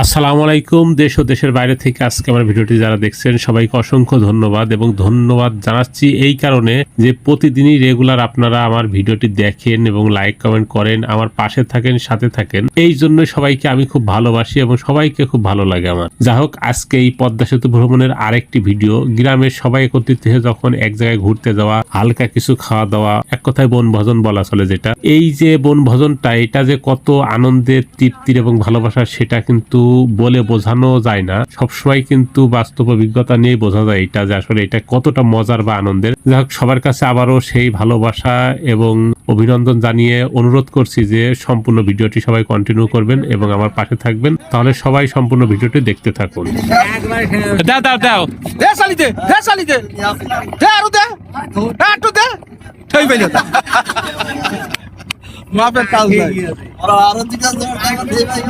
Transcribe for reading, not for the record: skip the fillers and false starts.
আসসালামু আলাইকুম। দেশ ও দেশের বাইরে থেকে আজকে আমার ভিডিওটি যারা দেখছেন সবাইকে অসংখ্য ধন্যবাদ এবং ধন্যবাদ জানাচ্ছি এই কারণে যে প্রতিদিনই রেগুলার আপনারা আমার ভিডিওটি দেখেন এবং লাইক কমেন্ট করেন, আমার পাশে থাকেন, সাথে থাকেন। এই জন্য সবাইকে আমি খুব ভালোবাসি এবং সবাইকে খুব ভালো লাগে আমার। যা হোক, আজকে এই পদ্মা সেতু ভ্রমণের আরেকটি ভিডিও। গ্রামের সবাই একত্রিত হয়ে যখন এক জায়গায় ঘুরতে যাওয়া, হালকা কিছু খাওয়া দাওয়া, এক কথায় বনভোজন বলা চলে যেটা। এই যে বনভোজনটা, এটা যে কত আনন্দের, তৃপ্তির এবং ভালোবাসার সেটা কিন্তু বলে বোঝানো যায় না। সবসময় কিন্তু বাস্তব অভিজ্ঞতা নিয়ে বোঝা যায় এটা যে আসলে এটা কতটা মজার বা আনন্দের। যাই হোক, সবার কাছে আবারও সেই ভালোবাসা এবং অভিনন্দন জানিয়ে অনুরোধ করছি যে সম্পূর্ণ ভিডিওটি সবাই কন্টিনিউ করবেন এবং আমার পাশে থাকবেন, তাহলে সবাই সম্পূর্ণ ভিডিওটি দেখতে থাকুন। দাও দাও দাও দে সালি দে দে আরো দে আটু দে থই বেলে মাপের কাজ নাই আরো দিকে টাকা দিয়ে ভাই